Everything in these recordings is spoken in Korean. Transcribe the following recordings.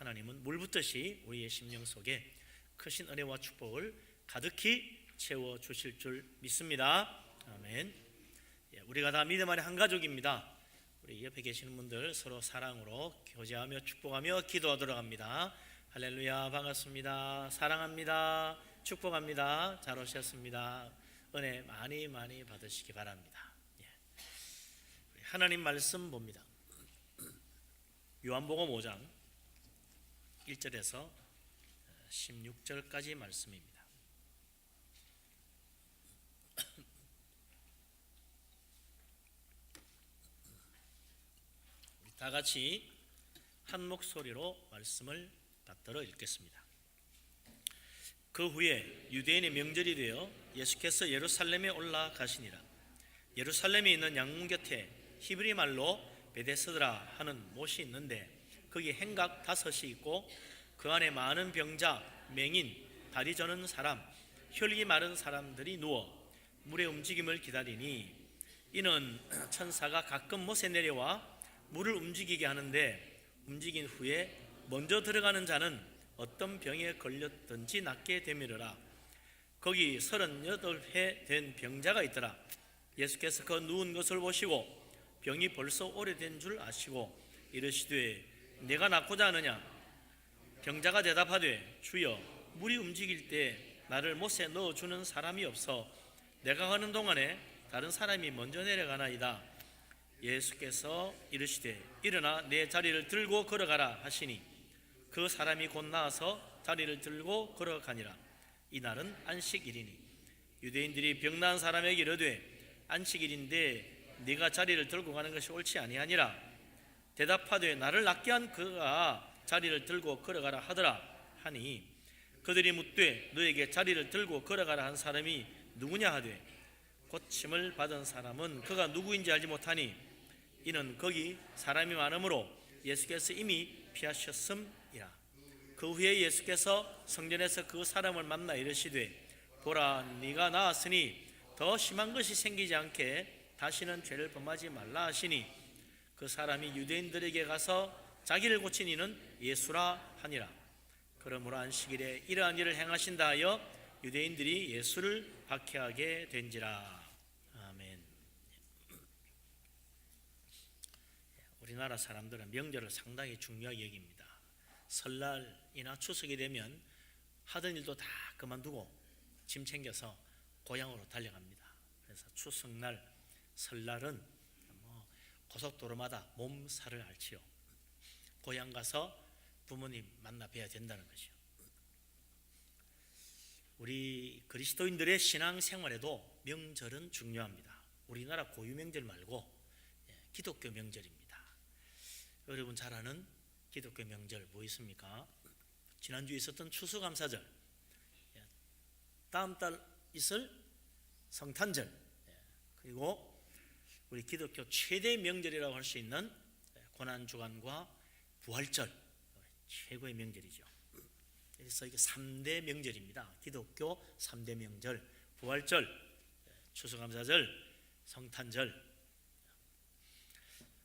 하나님은 물붓듯이 우리의 심령 속에 크신 은혜와 축복을 가득히 채워주실 줄 믿습니다. 아멘. 우리가 다 믿음 안에 한 가족입니다. 우리 옆에 계시는 분들 서로 사랑으로 교제하며 축복하며 기도하도록 합니다. 할렐루야, 반갑습니다. 사랑합니다. 축복합니다. 잘 오셨습니다. 은혜 많이 많이 받으시기 바랍니다. 하나님 말씀 봅니다. 요한복음 5장 1절에서 16절까지 말씀입니다. 우리 다 같이 한 목소리로 말씀을 받들어 읽겠습니다. 그 후에 유대인의 명절이 되어 예수께서 예루살렘에 올라가시니라. 예루살렘에 있는 양문 곁에 히브리 말로 베데스다 하는 못이 있는데 거기 행각 5이 있고 그 안에 많은 병자, 맹인, 다리 저는 사람, 혈기 마른 사람들이 누워 물의 움직임을 기다리니 이는 천사가 가끔 못에 내려와 물을 움직이게 하는데 움직인 후에 먼저 들어가는 자는 어떤 병에 걸렸든지 낫게 되미르라. 거기 38회 된 병자가 있더라. 예수께서 그 누운 것을 보시고 병이 벌써 오래된 줄 아시고 이르시되 내가 낫고자 하느냐? 병자가 대답하되 주여 물이 움직일 때 나를 못에 넣어주는 사람이 없어 내가 가는 동안에 다른 사람이 먼저 내려가나이다. 예수께서 이르시되 일어나 내 자리를 들고 걸어가라 하시니 그 사람이 곧 나와서 자리를 들고 걸어가니라. 이날은 안식일이니 유대인들이 병난 사람에게 이르되 안식일인데 네가 자리를 들고 가는 것이 옳지 아니하니라. 대답하되 나를 낫게 한 그가 자리를 들고 걸어가라 하더라 하니 그들이 묻되 너에게 자리를 들고 걸어가라 한 사람이 누구냐 하되 고침을 받은 사람은 그가 누구인지 알지 못하니 이는 거기 사람이 많으므로 예수께서 이미 피하셨음이라. 그 후에 예수께서 성전에서 그 사람을 만나 이르시되 보라 네가 나았으니 더 심한 것이 생기지 않게 다시는 죄를 범하지 말라 하시니 그 사람이 유대인들에게 가서 자기를 고친 이는 예수라 하니라. 그러므로 안식일에 이러한 일을 행하신다 하여 유대인들이 예수를 박해하게 된지라. 아멘. 우리나라 사람들은 명절을 상당히 중요하게 여깁니다. 설날이나 추석이 되면 하던 일도 다 그만두고 짐 챙겨서 고향으로 달려갑니다. 그래서 추석날, 설날은 고속도로마다 몸살을 앓지요. 고향 가서 부모님 만나 뵈야 된다는 것이요. 우리 그리스도인들의 신앙생활에도 명절은 중요합니다. 우리나라 고유 명절 말고 기독교 명절입니다. 여러분 잘 아는 기독교 명절 뭐 있습니까? 지난주에 있었던 추수감사절, 다음 달 있을 성탄절, 그리고 우리 기독교 최대 명절이라고 할 수 있는 고난주간과 부활절, 최고의 명절이죠. 그래서 이게 3대 명절입니다. 기독교 3대 명절, 부활절, 추수감사절, 성탄절.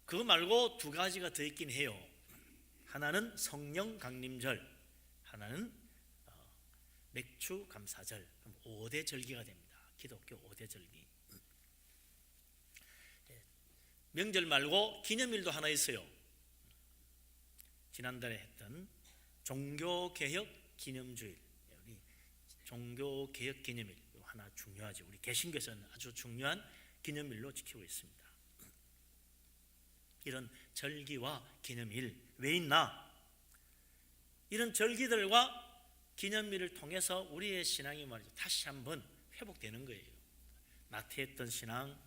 그거 말고 2가지가 더 있긴 해요. 하나는 성령 강림절, 하나는 맥주감사절. 5대 절기가 됩니다. 기독교 5대 절기. 명절 말고 기념일도 하나 있어요. 지난달에 했던 종교개혁 기념주일, 우리 종교개혁 기념일 하나 중요하죠. 우리 개신교에서는 아주 중요한 기념일로 지키고 있습니다. 이런 절기와 기념일 왜 있나? 이런 절기들과 기념일을 통해서 우리의 신앙이 말이죠 다시 한번 회복되는 거예요. 나태했던 신앙,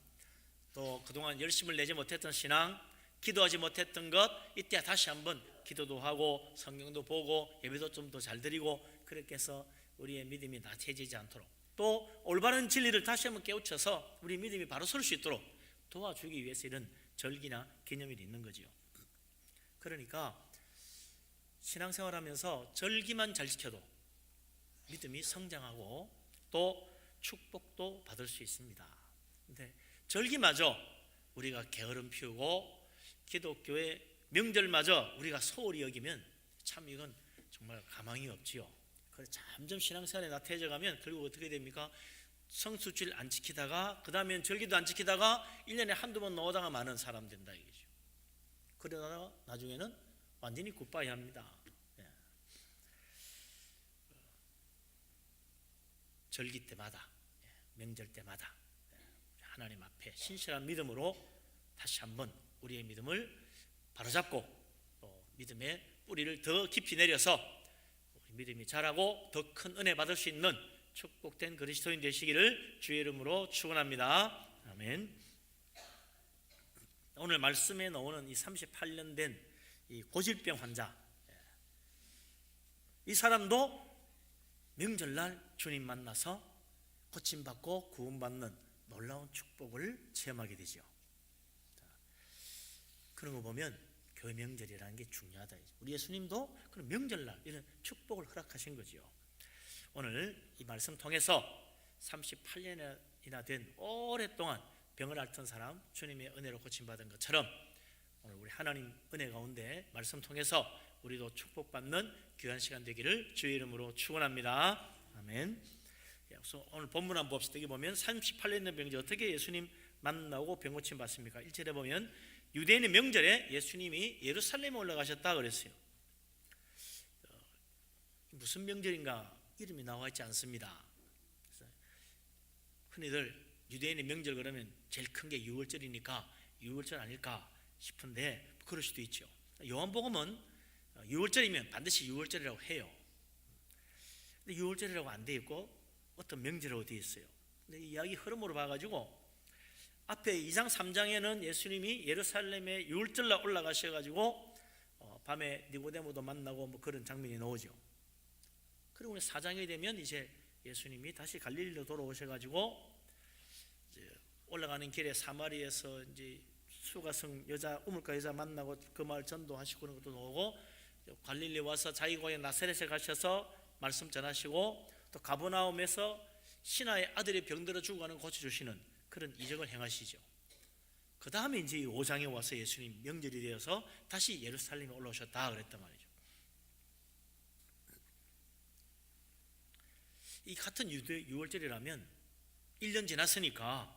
또 그동안 열심을 내지 못했던 신앙, 기도하지 못했던 것, 이때 다시 한번 기도도 하고 성경도 보고 예배도 좀 더 잘 드리고 그렇게 해서 우리의 믿음이 나태해지지 않도록, 또 올바른 진리를 다시 한번 깨우쳐서 우리 믿음이 바로 설 수 있도록 도와주기 위해서 이런 절기나 기념일이 있는 거지요. 그러니까 신앙생활하면서 절기만 잘 지켜도 믿음이 성장하고 또 축복도 받을 수 있습니다. 근데 절기마저 우리가 게으름 피우고 기독교의 명절마저 우리가 소홀히 여기면 참 참 이건 정말 가망이 없지요. 그래서 점점 신앙생활에 나태해져 가면 결국 어떻게 됩니까? 성수주일 안 지키다가 그 다음엔 절기도 안 지키다가 1년에 한두 번 나오다가 마는 사람 된다 이거죠. 그러다가 나중에는 완전히 굿바이 합니다. 절기 때마다, 명절 때마다 하나님 앞에 신실한 믿음으로 다시 한번 우리의 믿음을 바로잡고 또 믿음의 뿌리를 더 깊이 내려서 우리 믿음이 자라고 더 큰 은혜 받을 수 있는 축복된 그리스도인 되시기를 주의 이름으로 축원합니다. 아멘. 오늘 말씀에 나오는 이 38년 된 이 고질병 환자, 이 사람도 명절날 주님 만나서 고침받고 구원받는 놀라운 축복을 체험하게 되죠. 그런 거 보면 교회 명절이라는 게 중요하다. 우리 예수님도 그런 명절날 이런 축복을 허락하신 거죠. 오늘 이 말씀 통해서 38년이나 된 오랫동안 병을 앓던 사람 주님의 은혜로 고침받은 것처럼 오늘 우리 하나님 은혜 가운데 말씀 통해서 우리도 축복받는 귀한 시간 되기를 주의 이름으로 축원합니다. 아멘. 오늘 본문 한번 봅시다. 여기 보면 38년 된 병자 어떻게 예수님 만나고 병 고침 받습니까? 1절에 보면 유대인의 명절에 예수님이 예루살렘에 올라가셨다 그랬어요. 무슨 명절인가 이름이 나와 있지 않습니다. 흔히들 유대인의 명절 그러면 제일 큰 게 유월절이니까 유월절 아닐까 싶은데 그럴 수도 있죠. 요한복음은 유월절이면 반드시 유월절이라고 해요. 근데 유월절이라고 안 돼 있고 어떤 명절이라고 돼 있어요. 근데 이야기 흐름으로 봐가지고 앞에 2장 3장에는 예수님이 예루살렘에 유월절날 올라가셔가지고 밤에 니고데모도 만나고 뭐 그런 장면이 나오죠. 그리고 4장이 되면 이제 예수님이 다시 갈릴리로 돌아오셔가지고 이제 올라가는 길에 사마리에서 이제 수가성 여자 우물가 여자 만나고 그 마을 전도하시고 그런 것도 나오고 갈릴리 와서 자기 고향 나사렛에 가셔서 말씀 전하시고 또 가버나움에서 신하의 아들이 병들어 죽어가는 고쳐주시는 그런 이적을 행하시죠. 그 다음에 이제 5장에 와서 예수님 명절이 되어서 다시 예루살렘에 올라오셨다 그랬단 말이죠. 이 같은 유월절이라면 1년 지났으니까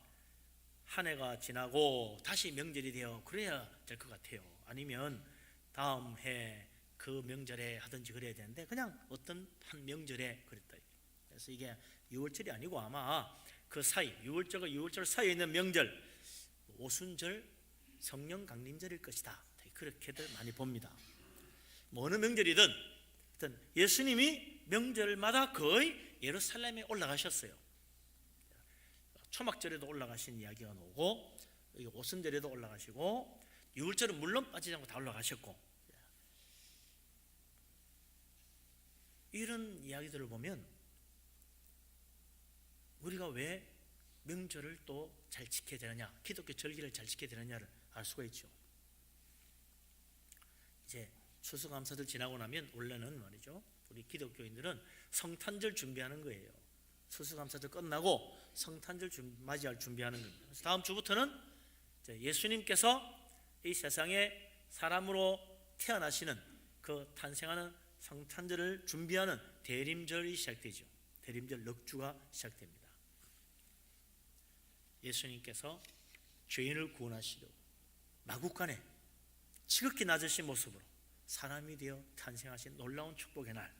한 해가 지나고 다시 명절이 되어 그래야 될 것 같아요. 아니면 다음 해 그 명절에 하든지 그래야 되는데 그냥 어떤 한 명절에 그랬다. 그래서 이게 유월절이 아니고 아마 그 사이 유월절과 유월절 사이에 있는 명절 오순절 성령 강림절일 것이다. 그렇게들 많이 봅니다. 뭐 어느 명절이든 예수님이 명절마다 거의 예루살렘에 올라가셨어요. 초막절에도 올라가신 이야기가 나오고 오순절에도 올라가시고 유월절은 물론 빠지지 않고 다 올라가셨고 이런 이야기들을 보면 우리가 왜 명절을 또 잘 지켜야 되느냐, 기독교 절기를 잘 지켜야 되느냐를 알 수가 있죠. 이제 추수감사절 지나고 나면 원래는 말이죠, 우리 기독교인들은 성탄절 준비하는 거예요. 추수감사절 끝나고 성탄절 맞이할 준비하는 겁니다. 그래서 다음 주부터는 예수님께서 이 세상에 사람으로 태어나시는 그 탄생하는 성탄절을 준비하는 대림절이 시작되죠. 대림절 넉주가 시작됩니다. 예수님께서 죄인을 구원하시려고 마국간에 지극히 낮으신 모습으로 사람이 되어 탄생하신 놀라운 축복의 날,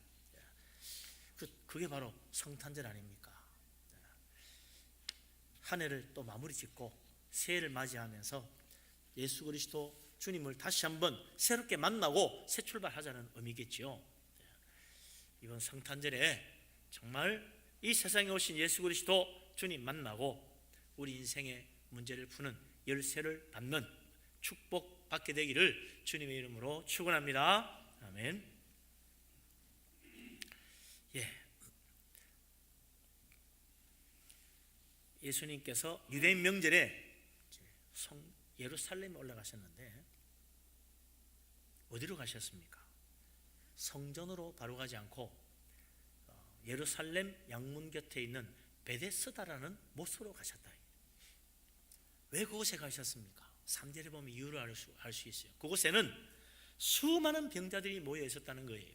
그게 바로 성탄절 아닙니까? 한 해를 또 마무리 짓고 새해를 맞이하면서 예수 그리스도 주님을 다시 한번 새롭게 만나고 새 출발하자는 의미겠지요. 이번 성탄절에 정말 이 세상에 오신 예수 그리스도 주님 만나고 우리 인생의 문제를 푸는 열쇠를 받는 축복 받게 되기를 주님의 이름으로 축원합니다. 아멘. 예수님께서 유대인 명절에 예루살렘에 올라가셨는데 어디로 가셨습니까? 성전으로 바로 가지 않고 예루살렘 양문 곁에 있는 베데스다라는 못으로 가셨다. 왜 그곳에 가셨습니까? 3절에 보면 이유를 알 수 있어요. 그곳에는 수많은 병자들이 모여 있었다는 거예요.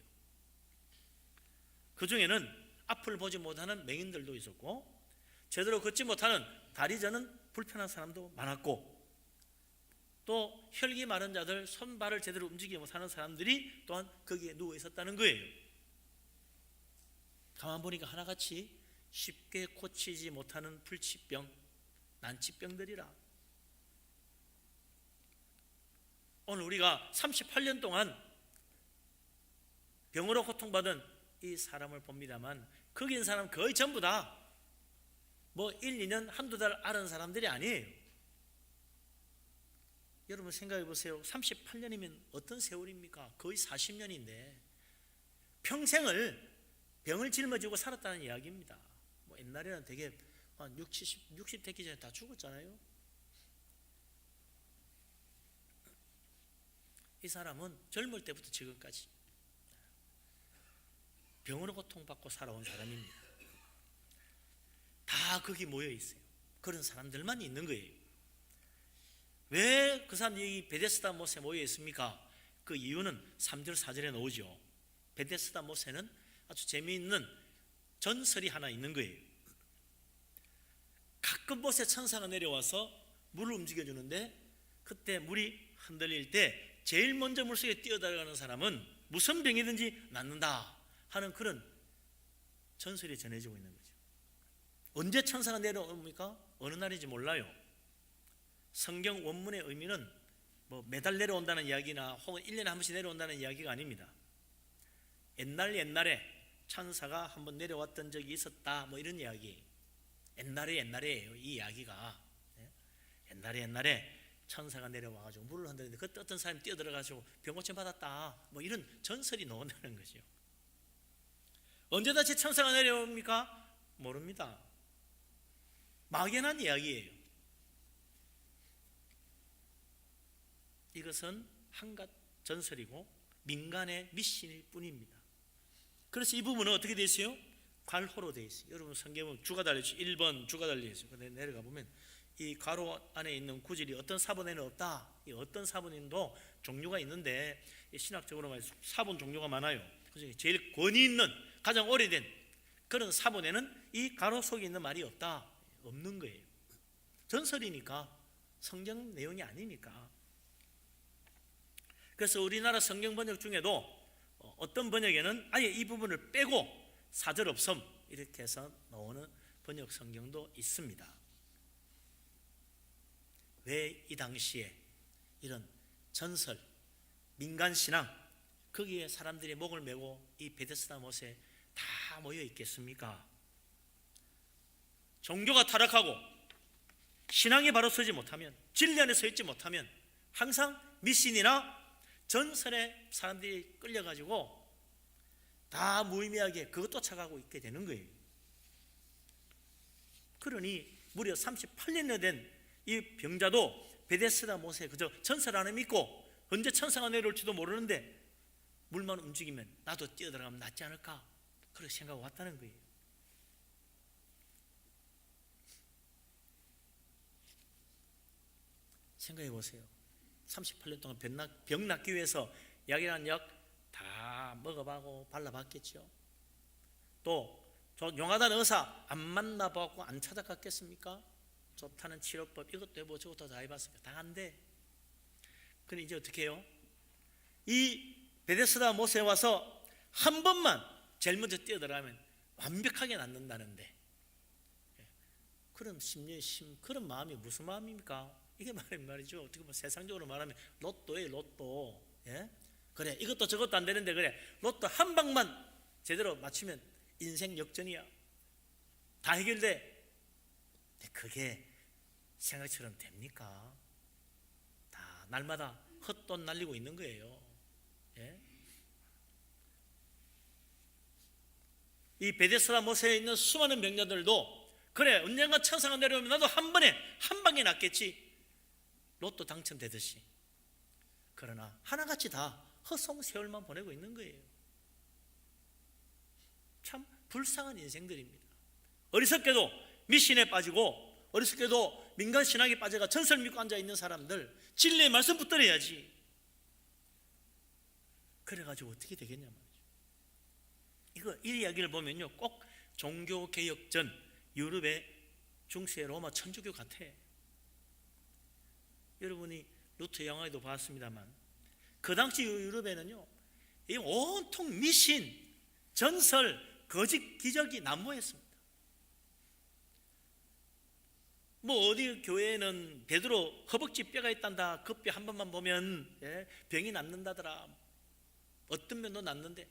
그 중에는 앞을 보지 못하는 맹인들도 있었고, 제대로 걷지 못하는 다리 저는 불편한 사람도 많았고, 또 혈기 마른 자들, 손발을 제대로 움직이지 못하는 사람들이 또한 거기에 누워 있었다는 거예요. 가만 보니까 하나같이 쉽게 고치지 못하는 불치병, 난치병들이라. 오늘 우리가 38년 동안 병으로 고통받은 이 사람을 봅니다만, 거기 있는 사람 거의 전부 다 뭐 1, 2년 한두 달 앓은 사람들이 아니에요. 여러분 생각해 보세요. 38년이면 어떤 세월입니까? 거의 40년인데 평생을 병을 짊어지고 살았다는 이야기입니다. 뭐 옛날에는 되게 한 60 되기 전에 다 죽었잖아요. 이 사람은 젊을 때부터 지금까지 병으로 고통받고 살아온 사람입니다. 다 거기 모여 있어요. 그런 사람들만 있는 거예요. 왜 그 사람들이 베데스다 못에 모여 있습니까? 그 이유는 3절 4절에 나오죠. 베데스다 못에는 아주 재미있는 전설이 하나 있는 거예요. 가끔 못에 천사가 내려와서 물을 움직여주는데, 그때 물이 흔들릴 때 제일 먼저 물속에 뛰어들어가는 사람은 무슨 병이든지 낫는다 하는 그런 전설이 전해지고 있는 거죠. 언제 천사가 내려옵니까? 어느 날인지 몰라요. 성경 원문의 의미는 뭐 매달 내려온다는 이야기나 혹은 1년에 한 번씩 내려온다는 이야기가 아닙니다. 옛날에 천사가 한번 내려왔던 적이 있었다, 뭐 이런 이야기. 옛날에예요, 이 이야기가. 옛날에 천사가 내려와가지고 물을 흔드는데 그때 어떤 사람이 뛰어들어가지고 병고침 받았다, 뭐 이런 전설이 나온다는 거죠. 언제 다시 천사가 내려옵니까? 모릅니다. 막연한 이야기예요. 이것은 한갓 전설이고 민간의 미신일 뿐입니다. 그래서 이 부분은 어떻게 되어 있어요? 괄호로 되어 있어요. 여러분 성경은 주가 달려있어요. 1번 주가 달려있어요. 근데 내려가 보면 이 괄호 안에 있는 구절이 어떤 사본에는 없다, 이 어떤 사본인도 종류가 있는데 신학적으로 말해서 사본 종류가 많아요. 그중에 제일 권위 있는 가장 오래된 그런 사본에는 이 괄호 속에 있는 말이 없는 거예요. 전설이니까, 성경 내용이 아니니까. 그래서 우리나라 성경 번역 중에도 어떤 번역에는 아예 이 부분을 빼고 4절 없음 이렇게 해서 나오는 번역 성경도 있습니다. 왜 이 당시에 이런 전설, 민간신앙, 거기에 사람들이 목을 메고 이 베데스다 못에 다 모여 있겠습니까? 종교가 타락하고 신앙이 바로 서지 못하면, 진리 안에 서 있지 못하면 항상 미신이나 전설에 사람들이 끌려가지고 다 무의미하게 그것 쫓아가고 있게 되는 거예요. 그러니 무려 38년이 된 이 병자도 베데스다 못에 그저 전설 안에 믿고 언제 천사가 내려올지도 모르는데 물만 움직이면 나도 뛰어들어가면 낫지 않을까, 그렇게 생각하고 왔다는 거예요. 생각해 보세요. 38년 동안 병 낫기 위해서 약이라는 약 다 먹어봐고 발라봤겠죠. 또 용하다는 의사 안 만나봐고 안 찾아갔겠습니까? 좋다는 치료법 이것도 해보고 저것도 다 해봤습니다. 다 안 돼. 근데 이제 어떻게 해요? 이 베데스다 못에 와서 한 번만 제일 먼저 뛰어들어가면 완벽하게 낫는다는데, 그런 심리, 그런 마음이 무슨 마음입니까? 이게 말이죠. 어떻게 보면 세상적으로 말하면 로또예요, 로또. 예? 그래, 이것도 저것도 안 되는데, 그래, 로또 한 방만 제대로 맞추면 인생 역전이야. 다 해결돼. 근데 그게 생각처럼 됩니까? 다 날마다 헛돈 날리고 있는 거예요. 예? 이 베데스다 못에 있는 수많은 병자들도 그래, 언젠가 천사가 내려오면 나도 한 방에 낫겠지, 로또 당첨되듯이. 그러나 하나같이 다 허송세월만 보내고 있는 거예요. 참 불쌍한 인생들입니다. 어리석게도 미신에 빠지고 어리석게도 민간신앙에 빠져가 전설 믿고 앉아있는 사람들, 진리의 말씀 붙들어야지. 그래가지고 어떻게 되겠냐 말이죠. 이 이야기를 보면요, 꼭 종교개혁 전 유럽의 중세 로마 천주교 같아. 여러분이 루트 영화에도 봤습니다만 그 당시 유럽에는요, 이 온통 미신, 전설, 거짓 기적이 난무했습니다. 뭐 어디 교회에는 베드로 허벅지 뼈가 있단다, 그 뼈 한 번만 보면 병이 낫는다더라. 어떤 면도 낫는데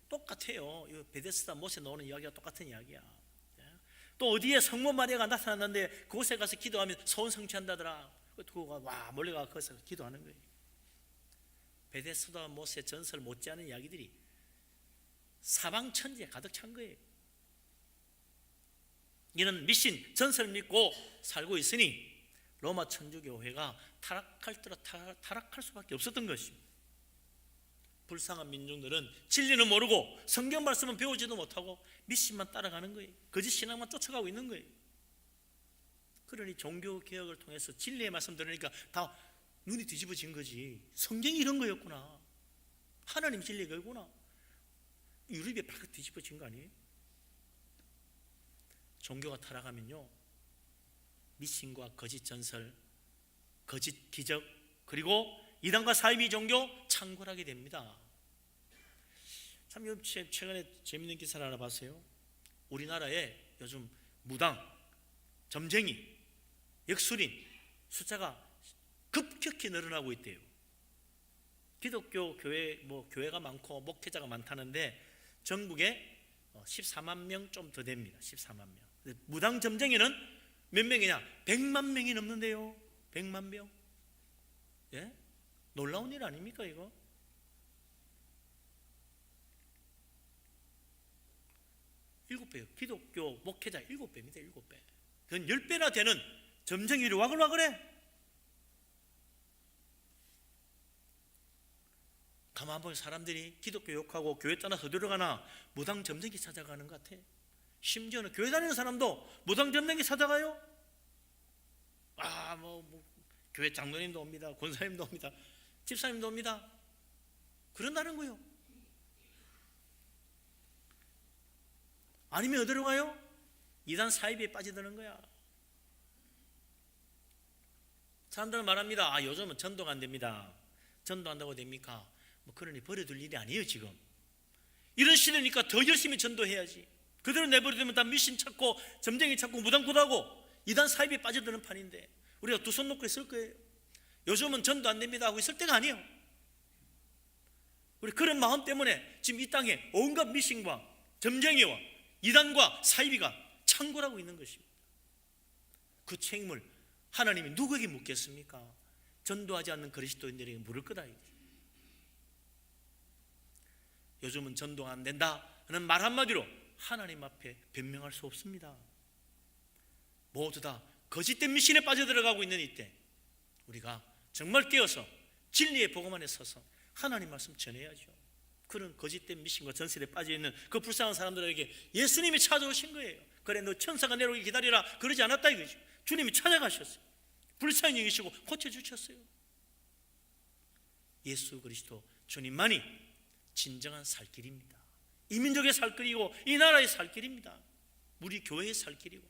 똑같아요. 베데스다 못에 나오는 이야기가 똑같은 이야기야. 또 어디에 성모 마리아가 나타났는데 그곳에 가서 기도하면 소원 성취한다더라. 그거 와 멀리 가서 거기서 기도하는 거예요. 베데스다 못의 전설 못지않은 이야기들이 사방 천지에 가득 찬 거예요. 이런 미신 전설 믿고 살고 있으니 로마 천주교회가 타락할 수밖에 없었던 것입니다. 불쌍한 민중들은 진리는 모르고 성경 말씀은 배우지도 못하고 미신만 따라가는 거예요. 거짓 신앙만 쫓아가고 있는 거예요. 그러니 종교개혁을 통해서 진리의 말씀 들으니까 다 눈이 뒤집어진 거지. 성경이 이런 거였구나, 하나님 진리가 이거구나. 유럽이 발칵 뒤집어진 거 아니에요? 종교가 타락하면요, 미신과 거짓 전설, 거짓 기적, 그리고 이단과 사이비 종교 창궐하게 됩니다. 참 최근에 재미있는 기사를 하나 봤어요. 우리나라에 요즘 무당, 점쟁이, 역술인 숫자가 급격히 늘어나고 있대요. 기독교 교회가 많고 목회자가 많다는데 전국에 14만 명 좀 더 됩니다. 14만 명. 무당 점쟁이는 몇 명이냐? 100만 명이 넘는데요. 100만 명. 예? 놀라운 일 아닙니까 이거? 일곱 배요. 기독교 목회자 7배입니다. 7배. 그건 10배나 되는 점쟁이를 와글와글해. 가만 보면 사람들이 기독교 욕하고 교회 떠나서 들어가나 무당 점쟁이 찾아가는 것 같아. 심지어는 교회 다니는 사람도 무당 점쟁이 찾아가요. 교회 장로님도 옵니다. 권사님도 옵니다. 집사님도 옵니다. 그런다는 거예요. 아니면 어디로 가요? 이단 사이비에 빠져드는 거야. 사람들은 말합니다. 요즘은 전도가 안 됩니다. 전도 한다고 됩니까? 그러니 버려둘 일이 아니에요. 지금 이런 시대니까 더 열심히 전도해야지. 그대로 내버려두면 다 미신 찾고 점쟁이 찾고 무당꾸다고 이단 사이비에 빠져드는 판인데 우리가 두 손 놓고 있을 거예요. 요즘은 전도 안 됩니다 하고 있을 때가 아니에요. 우리 그런 마음 때문에 지금 이 땅에 온갖 미신과 점쟁이와 이단과 사이비가 창궐하고 있는 것입니다. 그 책임을 하나님이 누구에게 묻겠습니까? 전도하지 않는 그리스도인들에게 물을 거다. 요즘은 전도가 안 된다 하는 말 한마디로 하나님 앞에 변명할 수 없습니다. 모두 다 거짓된 미신에 빠져들어가고 있는 이때 우리가 정말 깨어서 진리의 복음 안에 서서 하나님 말씀 전해야죠. 그런 거짓된 미신과 전설에 빠져있는 그 불쌍한 사람들에게 예수님이 찾아오신 거예요. 그래 너 천사가 내려오기 기다리라 그러지 않았다 이거죠. 주님이 찾아가셨어요. 불쌍히 여기시고 고쳐주셨어요. 예수 그리스도 주님만이 진정한 살 길입니다. 이 민족의 살 길이고 이 나라의 살 길입니다. 우리 교회의 살 길이고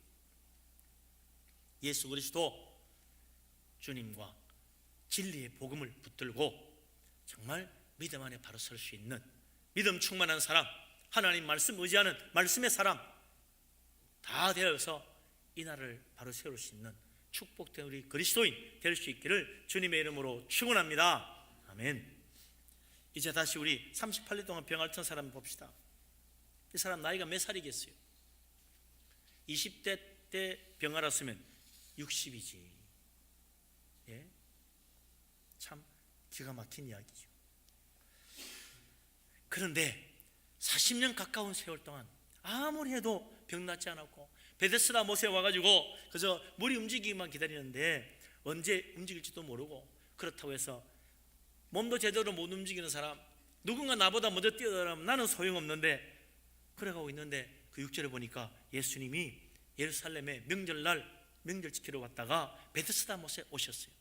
예수 그리스도 주님과 진리의 복음을 붙들고 정말 믿음 안에 바로 설 수 있는 믿음 충만한 사람, 하나님 말씀 의지하는 말씀의 사람 다 되어서 이 나라를 바로 세울 수 있는 축복된 우리 그리스도인 될 수 있기를 주님의 이름으로 축원합니다. 아멘. 이제 다시 우리 38년 동안 병 앓던 사람 봅시다. 이 사람 나이가 몇 살이겠어요? 20대 때 병 앓았으면 60이지. 예? 참 기가 막힌 이야기죠. 그런데 40년 가까운 세월 동안 아무리 해도 병 낫지 않았고 베데스다 못에 와가지고 그저 머리 움직이기만 기다리는데 언제 움직일지도 모르고 그렇다고 해서 몸도 제대로 못 움직이는 사람, 누군가 나보다 먼저 뛰어들면 나는 소용없는데 그래가고 있는데 그 6절에 보니까 예수님이 예루살렘에 명절날 명절 지키러 갔다가 베데스다 못에 오셨어요.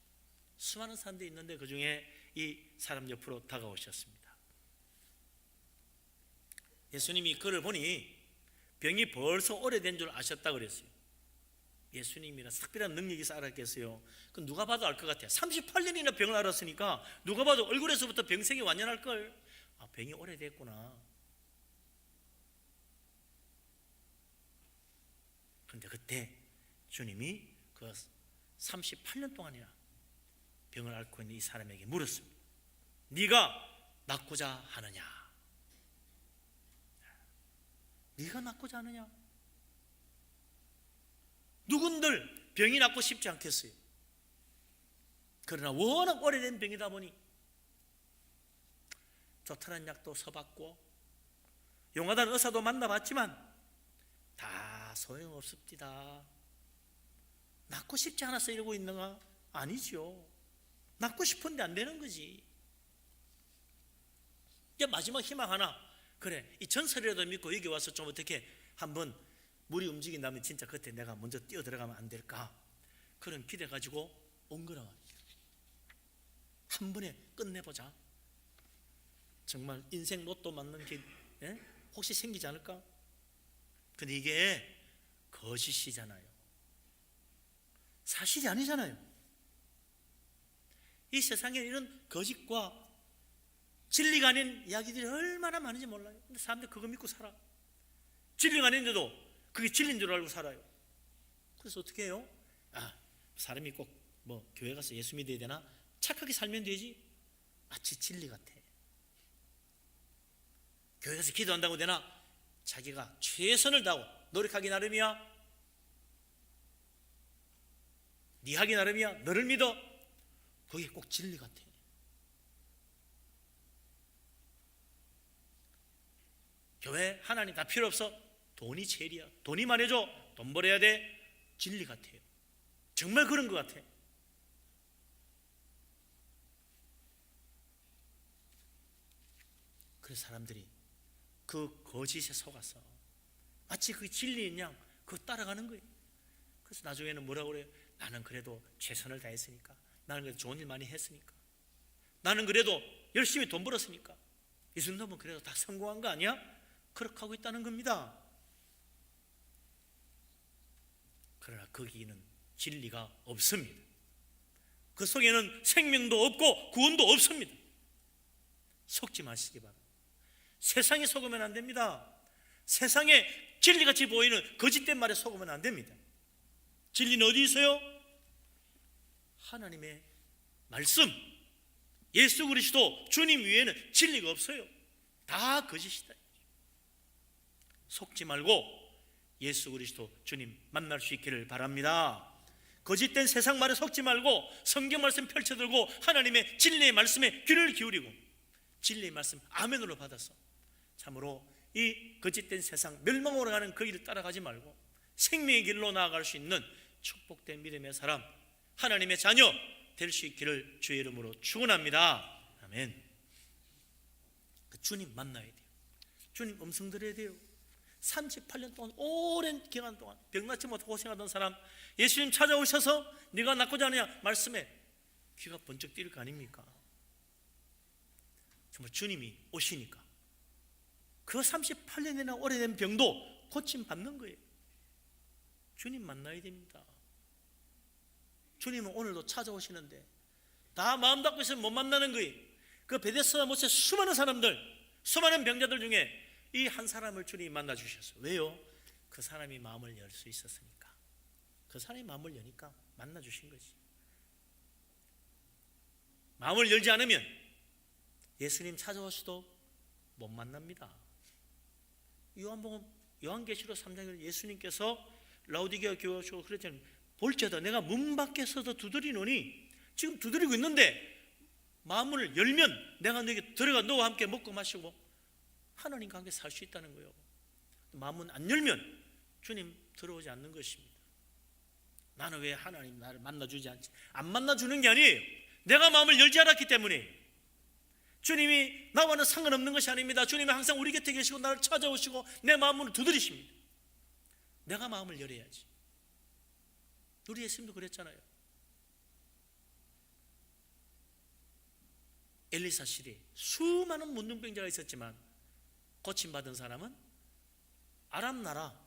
수많은 사람들이 있는데 그 중에 이 사람 옆으로 다가오셨습니다. 예수님이 그를 보니 병이 벌써 오래된 줄 아셨다 그랬어요. 예수님이라 특별한 능력이 있어 알았겠어요. 그 누가 봐도 알 것 같아요. 38년이나 병을 앓았으니까 누가 봐도 얼굴에서부터 병색이 완연할걸. 아, 병이 오래됐구나. 그런데 그때 주님이 그 38년 동안이나 병을 앓고 있는 이 사람에게 물었습니다. 네가 낫고자 하느냐? 네가 낫고자 하느냐? 누군들 병이 낫고 싶지 않겠어요. 그러나 워낙 오래된 병이다 보니 좋다는 약도 써봤고 용하다는 의사도 만나봤지만 다 소용없습니다. 낫고 싶지 않아서 이러고 있는가? 아니죠. 낫고 싶은데 안 되는 거지. 이제 마지막 희망 하나. 그래, 이 전설이라도 믿고 여기 와서 좀 어떻게 한번 물이 움직인다면 진짜 그때 내가 먼저 뛰어 들어가면 안 될까? 그런 기대 가지고 온 거라 말이죠. 한 번에 끝내보자. 정말 인생 로또 맞는 게 혹시 생기지 않을까? 근데 이게 거짓이잖아요. 사실이 아니잖아요. 이 세상에 이런 거짓과 진리가 아닌 이야기들이 얼마나 많은지 몰라요. 근데 사람들 그거 믿고 살아. 진리가 아닌데도 그게 진리인 줄 알고 살아요. 그래서 어떻게 해요? 아, 사람이 꼭 뭐 교회 가서 예수 믿어야 되나? 착하게 살면 되지. 마치 진리 같아. 교회 가서 기도한다고 되나? 자기가 최선을 다하고 노력하기 나름이야. 네 하기 나름이야. 너를 믿어. 그게 꼭 진리 같아. 교회 하나님 다 필요 없어. 돈이 제일이야. 돈이 많아져. 돈 벌어야 돼. 진리 같아요. 정말 그런 것 같아. 그래서 사람들이 그 거짓에 속아서 마치 그 진리인 양 그거 따라가는 거예요. 그래서 나중에는 뭐라고 그래요? 나는 그래도 최선을 다했으니까, 나는 그래도 좋은 일 많이 했으니까, 나는 그래도 열심히 돈 벌었으니까 이 정도면 그래도 다 성공한 거 아니야? 그렇게 하고 있다는 겁니다. 그러나 거기는 진리가 없습니다. 그 속에는 생명도 없고 구원도 없습니다. 속지 마시기 바랍니다. 세상에 속으면 안 됩니다. 세상에 진리같이 보이는 거짓된 말에 속으면 안 됩니다. 진리는 어디 있어요? 하나님의 말씀, 예수 그리스도 주님 외에는 진리가 없어요. 다 거짓이다. 속지 말고 예수 그리스도 주님 만날 수 있기를 바랍니다. 거짓된 세상 말에 속지 말고 성경 말씀 펼쳐들고 하나님의 진리의 말씀에 귀를 기울이고 진리의 말씀 아멘으로 받아서 참으로 이 거짓된 세상 멸망으로 가는 그 길을 따라가지 말고 생명의 길로 나아갈 수 있는 축복된 믿음의 사람, 하나님의 자녀 될 수 있기를 주의 이름으로 축원합니다. 아멘. 주님 만나야 돼요. 주님 음성 들어야 돼요. 38년 동안 오랜 기간 동안 병낫지 못하고 고생하던 사람 예수님 찾아오셔서 네가 낫고자 하느냐 말씀에 귀가 번쩍 뛸 거 아닙니까? 정말 주님이 오시니까 그 38년이나 오래된 병도 고침받는 거예요. 주님 만나야 됩니다. 주님은 오늘도 찾아오시는데 다 마음 닫고 있으면 못 만나는 거예요. 그 베데스다 못에 수많은 사람들, 수많은 병자들 중에 이 한 사람을 주님이 만나 주셨어요. 왜요? 그 사람이 마음을 열 수 있었으니까. 그 사람이 마음을 여니까 만나 주신 거지. 마음을 열지 않으면 예수님 찾아오셔도 못 만납니다. 요한계시록 3장에 예수님께서 라오디게아 교회에 오시고 그랬잖아요. 볼지어다 내가 문 밖에서도 두드리노니, 지금 두드리고 있는데 마음을 열면 내가 너에게 들어가 너와 함께 먹고 마시고 하나님과 함께 살 수 있다는 거예요. 마음은 안 열면 주님 들어오지 않는 것입니다. 나는 왜 하나님 나를 만나주지 않지? 안 만나주는 게 아니에요. 내가 마음을 열지 않았기 때문에. 주님이 나와는 상관없는 것이 아닙니다. 주님이 항상 우리 곁에 계시고 나를 찾아오시고 내 마음을 두드리십니다. 내가 마음을 열어야지. 우리 예수님도 그랬잖아요. 엘리사 시대에 수많은 문둥병자가 있었지만 고침받은 사람은 아람 나라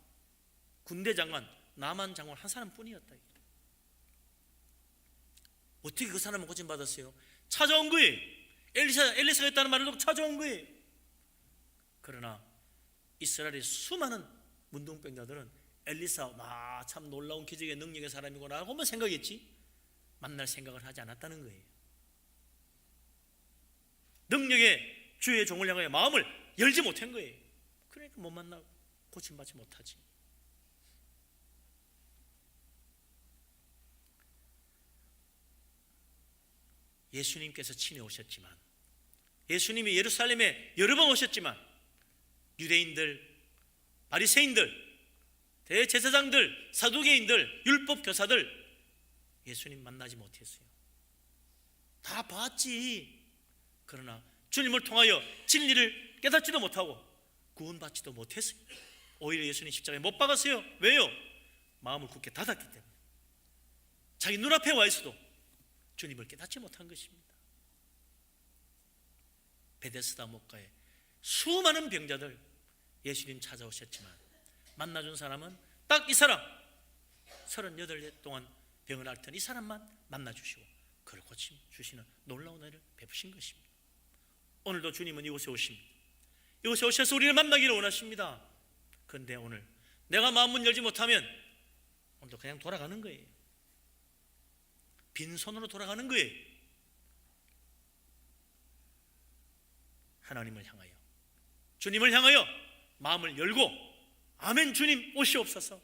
군대 장관 나만 장관 한 사람뿐이었다. 어떻게 그 사람은 고침받았어요? 찾아온 거예요. 엘리사가 했다는 말을 듣고 찾아온 거예요. 그러나 이스라엘의 수많은 문둥병자들은 엘리사 참 놀라운 기적의 능력의 사람이구나 하고만 생각했지 만날 생각을 하지 않았다는 거예요. 능력의 주의 종을 향하여 마음을 열지 못한 거예요. 그러니까 못 만나고 고침받지 못하지. 예수님께서 친히 오셨지만, 예수님이 예루살렘에 여러 번 오셨지만 유대인들, 바리새인들, 대제사장들, 사두개인들, 율법 교사들 예수님 만나지 못했어요. 다 봤지. 그러나 주님을 통하여 진리를 깨닫지도 못하고 구원받지도 못했어요. 오히려 예수님 십자가에 못 박았어요. 왜요? 마음을 굳게 닫았기 때문에. 자기 눈앞에 와 있어도 주님을 깨닫지 못한 것입니다. 베데스다 목가에 수많은 병자들 예수님 찾아오셨지만 만나준 사람은 딱 이 사람, 38년 동안 병을 앓던 이 사람만 만나주시고 그를 고쳐주시는 놀라운 은혜를 베푸신 것입니다. 오늘도 주님은 이곳에 오십니다. 이곳에 오셔서 우리를 만나기를 원하십니다. 그런데 오늘 내가 마음문 열지 못하면 오늘도 그냥 돌아가는 거예요. 빈손으로 돌아가는 거예요. 하나님을 향하여, 주님을 향하여 마음을 열고 아멘 주님 오시옵소서,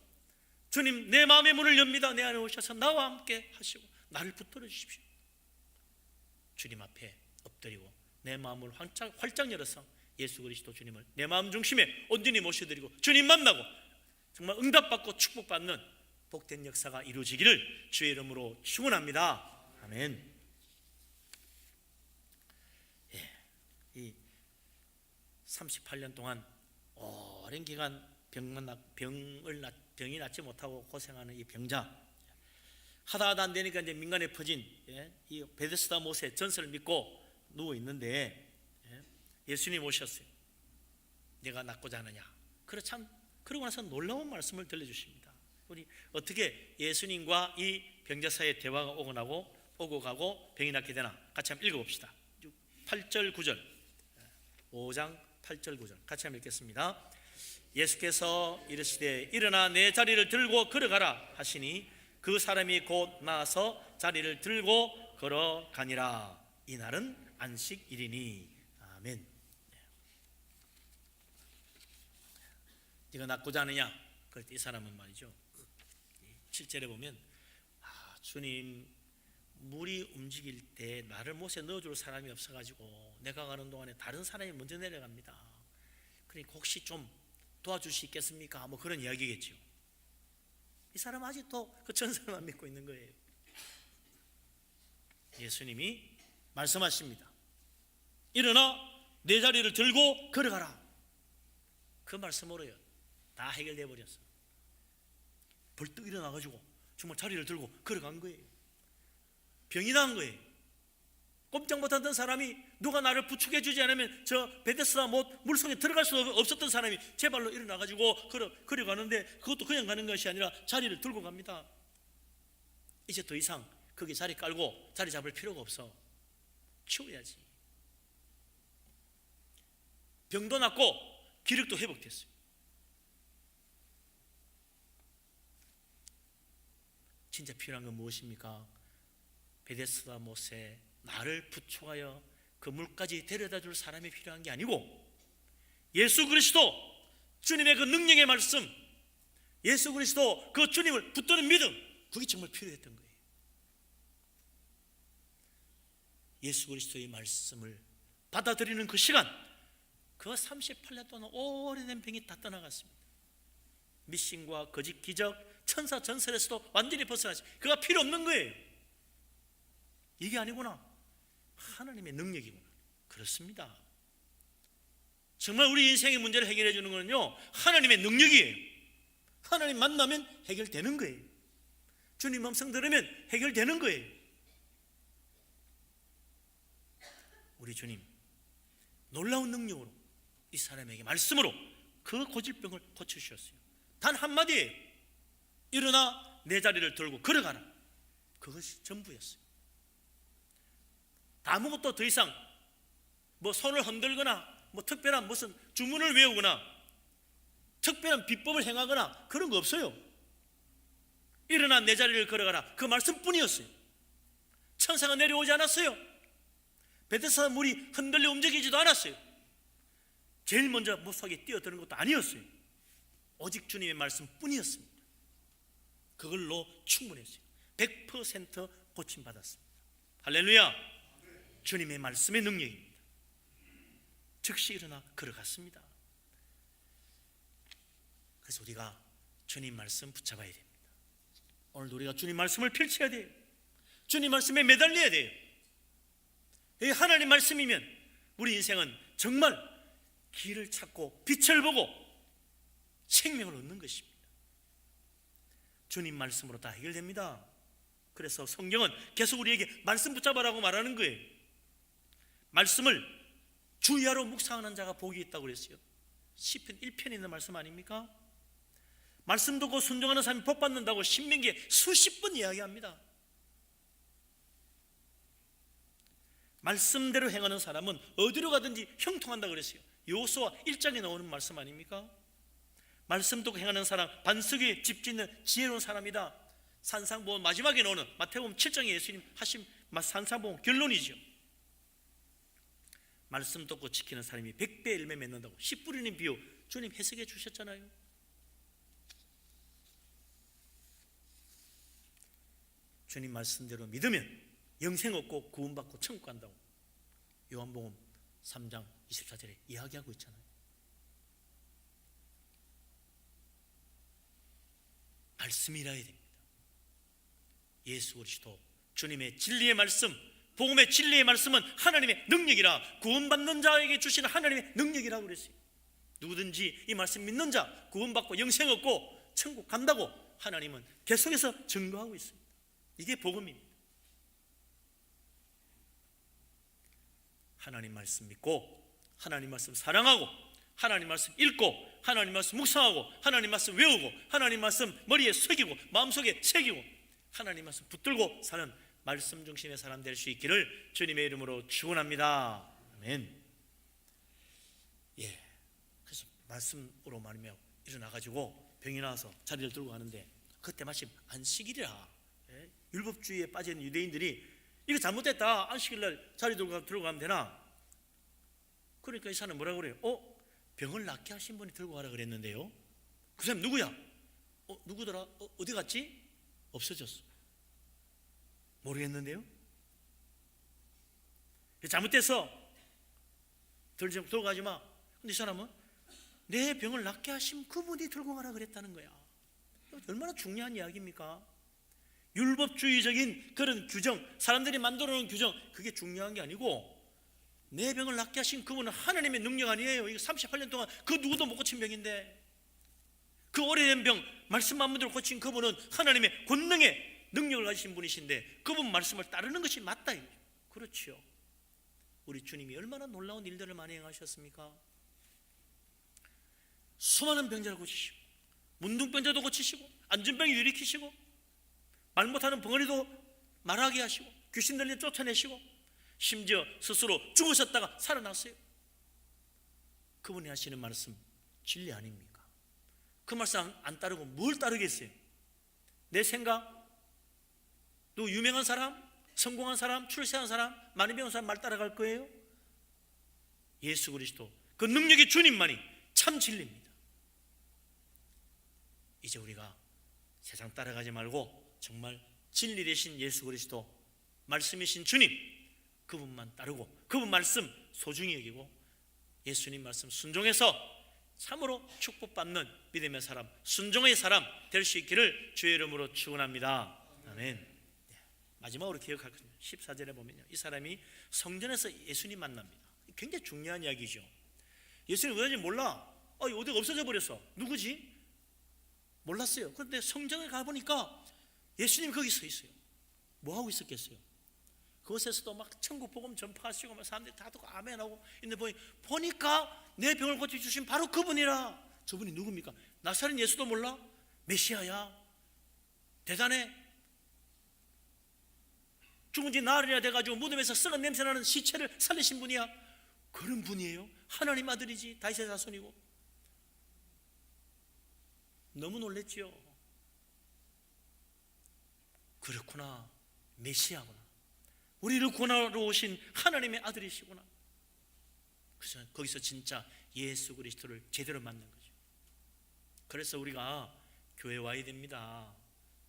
주님 내 마음의 문을 엽니다. 내 안에 오셔서 나와 함께 하시고 나를 붙들어 주십시오. 주님 앞에 엎드리고 내 마음을 활짝 열어서 예수 그리스도 주님을 내 마음 중심에 온전히 모셔드리고 주님 만나고 정말 응답받고 축복받는 복된 역사가 이루어지기를 주의 이름으로 축원합니다. 아멘. 이 38년 동안 오랜 기간 병이 낫지 못하고 고생하는 이 병자, 하다 안 되니까 이제 민간에 퍼진 이 베데스다 못의 전설을 믿고 누워 있는데 예수님 오셨어요. 내가 낫고자 하느냐? 그러고 나서 놀라운 말씀을 들려주십니다. 우리 어떻게 예수님과 이 병자 사이에 대화가 오고 가고 병이 낫게 되나? 같이 한번 읽어봅시다. 8절 9절 5장 8절 9절 같이 한번 읽겠습니다. 예수께서 이르시되 일어나 내 자리를 들고 걸어가라 하시니 그 사람이 곧 나아서 자리를 들고 걸어가니라. 이날은 안식일이니. 아멘. 네가 낫고자 하느냐? 그럴 때 이 사람은 말이죠, 7절에 보면 주님 물이 움직일 때 나를 못에 넣어줄 사람이 없어가지고 내가 가는 동안에 다른 사람이 먼저 내려갑니다. 그러니까 혹시 좀 도와줄 수 있겠습니까? 뭐 그런 이야기겠죠. 이 사람 아직도 그 전설만 믿고 있는 거예요. 예수님이 말씀하십니다. 일어나 내 자리를 들고 걸어가라. 그 말씀으로요 다 해결돼 버렸어. 벌떡 일어나가지고 정말 자리를 들고 걸어간 거예요. 병이 난 거예요. 꼼짝 못하던 사람이 누가 나를 부축해 주지 않으면 저 베데스다 못 물속에 들어갈 수 없었던 사람이 제 발로 일어나가지고 걸어가는데 그것도 그냥 가는 것이 아니라 자리를 들고 갑니다. 이제 더 이상 거기 자리 깔고 자리 잡을 필요가 없어. 치워야지. 병도 낫고 기력도 회복됐어요. 진짜 필요한 건 무엇입니까? 베데스다 못에 나를 부축하여 그 물까지 데려다 줄 사람이 필요한 게 아니고 예수 그리스도 주님의 그 능력의 말씀, 예수 그리스도 그 주님을 붙드는 믿음, 그게 정말 필요했던 거예요. 예수 그리스도의 말씀을 받아들이는 그 시간, 그 38년 동안 오래된 병이 다 떠나갔습니다. 미신과 거짓 기적, 천사 전설에서도 완전히 벗어나지. 그가 필요 없는 거예요. 이게 아니구나, 하나님의 능력이구나. 그렇습니다. 정말 우리 인생의 문제를 해결해 주는 거는요 하나님의 능력이에요. 하나님 만나면 해결되는 거예요. 주님 음성 들으면 해결되는 거예요. 우리 주님 놀라운 능력으로 이 사람에게 말씀으로 그 고질병을 고쳐주셨어요. 단 한마디예요. 일어나 내 자리를 들고 걸어가라. 그것이 전부였어요. 아무것도 더 이상 뭐 손을 흔들거나 뭐 특별한 무슨 주문을 외우거나 특별한 비법을 행하거나 그런 거 없어요. 일어나 내 자리를 걸어가라. 그 말씀뿐이었어요. 천사가 내려오지 않았어요. 베데스다 물이 흔들려 움직이지도 않았어요. 제일 먼저 물속에 뛰어드는 것도 아니었어요. 오직 주님의 말씀뿐이었습니다. 그걸로 충분했어요. 100% 고침받았습니다. 할렐루야. 주님의 말씀의 능력입니다. 즉시 일어나 걸어갔습니다. 그래서 우리가 주님 말씀 붙잡아야 됩니다. 오늘도 우리가 주님 말씀을 펼쳐야 돼요. 주님 말씀에 매달려야 돼요. 이 하나님 말씀이면 우리 인생은 정말 길을 찾고 빛을 보고 생명을 얻는 것입니다. 주님 말씀으로 다 해결됩니다. 그래서 성경은 계속 우리에게 말씀 붙잡아라고 말하는 거예요. 말씀을 주야로 묵상하는 자가 복이 있다고 그랬어요. 시편 1편에 있는 말씀 아닙니까? 말씀 듣고 순종하는 사람이 복 받는다고 신명기에 수십 번 이야기합니다. 말씀대로 행하는 사람은 어디로 가든지 형통한다고 그랬어요. 요수아 1장에 나오는 말씀 아닙니까? 말씀 듣고 행하는 사람 반석에 집 짓는 지혜로운 사람이다. 산상보험 마지막에 나오는 마태복음 7장에 예수님 하신 산상보험 결론이죠. 말씀 듣고 지키는 사람이 100배 열매 맺는다고 씨 뿌리는 비유 주님 해석해 주셨잖아요. 주님 말씀대로 믿으면 영생 얻고 구원받고 천국 간다고 요한복음 3장 24절에 이야기하고 있잖아요. 말씀이라야 됩니다. 예수 그리스도 주님의 진리의 말씀, 복음의 진리의 말씀은 하나님의 능력이라, 구원받는 자에게 주시는 하나님의 능력이라고 그랬어요. 누구든지 이 말씀 믿는 자 구원받고 영생 얻고 천국 간다고 하나님은 계속해서 증거하고 있습니다. 이게 복음입니다. 하나님 말씀 믿고 하나님 말씀 사랑하고 하나님 말씀 읽고 하나님 말씀 묵상하고 하나님 말씀 외우고 하나님 말씀 머리에 새기고 마음속에 새기고 하나님 말씀 붙들고 사는 말씀 중심의 사람 될 수 있기를 주님의 이름으로 축원합니다. 아멘. 예. 그래서 말씀으로 말하며 일어나가지고 병이 나와서 자리를 들고 가는데 그때 마침 안식일이라 율법주의에 빠진 유대인들이 이거 잘못됐다 안식일날 자리 들고 가면 되나? 그러니까 이 사람은 뭐라고 그래요? 병을 낫게 하신 분이 들고 가라 그랬는데요. 그 사람 누구야? 누구더라? 어디 갔지? 없어졌어. 모르겠는데요. 잘못돼서 들고 가지 마. 근데 이 사람은 내 병을 낫게 하신 그분이 들고 가라 그랬다는 거야. 얼마나 중요한 이야기입니까? 율법주의적인 그런 규정, 사람들이 만들어 놓은 규정, 그게 중요한 게 아니고 내 병을 낫게 하신 그분은 하나님의 능력 아니에요. 이거 38년 동안 그 누구도 못 고친 병인데, 그 오래된 병 말씀 만문대로 고친 그분은 하나님의 권능의 능력을 가지신 분이신데 그분 말씀을 따르는 것이 맞다. 그렇죠. 우리 주님이 얼마나 놀라운 일들을 많이 행하셨습니까? 수많은 병자를 고치시고 문둥병자도 고치시고 안전병이 일으키시고 말 못하는 벙어리도 말하게 하시고 귀신 들린 쫓아내시고 심지어 스스로 죽으셨다가 살아났어요. 그분이 하시는 말씀 진리 아닙니까? 그 말씀 안 따르고 뭘 따르겠어요? 내 생각? 또 유명한 사람? 성공한 사람? 출세한 사람? 많이 배운 사람 말 따라갈 거예요? 예수 그리스도 그 능력의 주님만이 참 진리입니다. 이제 우리가 세상 따라가지 말고 정말 진리 되신 예수 그리스도 말씀이신 주님 그분만 따르고 그분 말씀 소중히 여기고 예수님 말씀 순종해서 참으로 축복받는 믿음의 사람, 순종의 사람 될 수 있기를 주의 이름으로 축원합니다. 아멘. 마지막으로 기억할 것은 14절에 보면요, 이 사람이 성전에서 예수님 만납니다. 굉장히 중요한 이야기죠. 예수님 어딘지 몰라. 어디가 없어져 버렸어. 누구지? 몰랐어요. 그런데 성전에 가보니까 예수님 거기 서 있어요. 뭐 하고 있었겠어요? 그곳에서도 막 천국 복음 전파하시고 막 사람들이 다 듣고 아멘하고 있는데 보니까 내 병을 고쳐주신 바로 그분이라. 저분이 누굽니까? 나사렛 예수도 몰라? 메시아야. 대단해. 죽은 지 나흘이나 돼가지고 무덤에서 썩은 냄새나는 시체를 살리신 분이야. 그런 분이에요. 하나님 아들이지. 다윗의 자손이고. 너무 놀랬지요. 그렇구나. 메시아구나. 우리를 구원하러 오신 하나님의 아들이시구나. 그래서 거기서 진짜 예수 그리스도를 제대로 만난 거죠. 그래서 우리가 교회 와야 됩니다.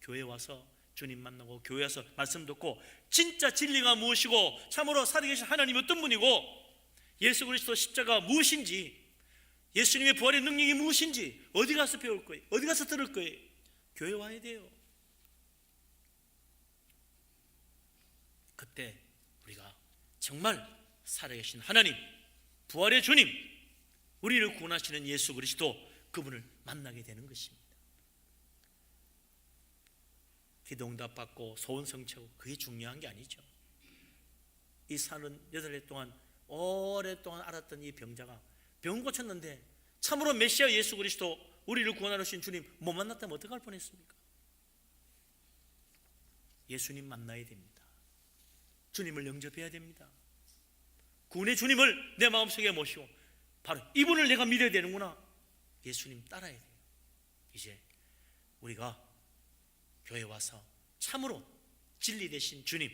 교회 와서 주님 만나고 교회 와서 말씀 듣고 진짜 진리가 무엇이고 참으로 살아계신 하나님이 어떤 분이고 예수 그리스도 십자가 무엇인지, 예수님의 부활의 능력이 무엇인지 어디 가서 배울 거예요? 어디 가서 들을 거예요? 교회 와야 돼요. 그때 우리가 정말 살아계신 하나님, 부활의 주님, 우리를 구원하시는 예수 그리스도, 그분을 만나게 되는 것입니다. 기도응답 받고 소원 성취하고 그게 중요한 게 아니죠. 이 38해 동안 오랫동안 알았던 이 병자가 병 고쳤는데 참으로 메시아 예수 그리스도, 우리를 구원하러 오신 주님 못 만났다면 어떡할 뻔했습니까? 예수님 만나야 됩니다. 주님을 영접해야 됩니다. 구원의 주님을 내 마음속에 모시고 바로 이분을 내가 믿어야 되는구나. 예수님 따라야 돼요. 이제 우리가 교회 와서 참으로 진리 되신 주님,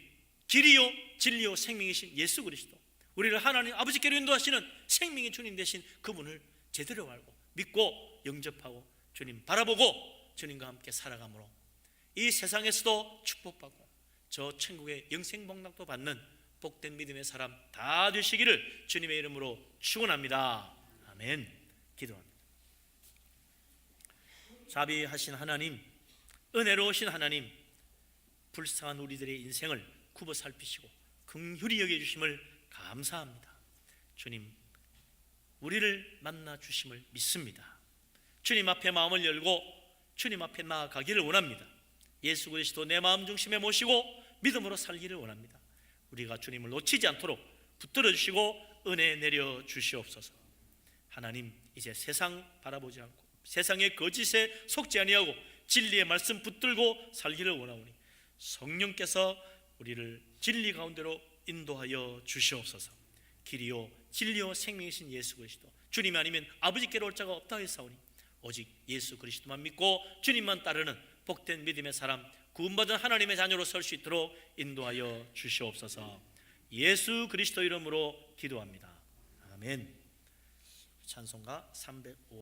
길이요 진리요 생명이신 예수 그리스도, 우리를 하나님 아버지께로 인도하시는 생명의 주님 되신 그분을 제대로 알고 믿고 영접하고 주님 바라보고 주님과 함께 살아감으로 이 세상에서도 축복받고 저 천국의 영생복락도 받는 복된 믿음의 사람 다 되시기를 주님의 이름으로 축원합니다. 아멘. 기도합니다. 자비하신 하나님, 은혜로우신 하나님, 불쌍한 우리들의 인생을 굽어 살피시고 긍휼히 여겨주심을 감사합니다. 주님, 우리를 만나 주심을 믿습니다. 주님 앞에 마음을 열고 주님 앞에 나아가기를 원합니다. 예수 그리스도 내 마음 중심에 모시고 믿음으로 살기를 원합니다. 우리가 주님을 놓치지 않도록 붙들어 주시고 은혜 내려 주시옵소서. 하나님, 이제 세상 바라보지 않고 세상의 거짓에 속지 아니하고 진리의 말씀 붙들고 살기를 원하오니 성령께서 우리를 진리 가운데로 인도하여 주시옵소서. 길이요 진리요 생명이신 예수 그리스도, 주님 아니면 아버지께로 올 자가 없다 했사오니 오직 예수 그리스도만 믿고 주님만 따르는 복된 믿음의 사람, 구원받은 하나님의 자녀로 설 수 있도록 인도하여 주시옵소서. 예수 그리스도 이름으로 기도합니다. 아멘. 찬송가 305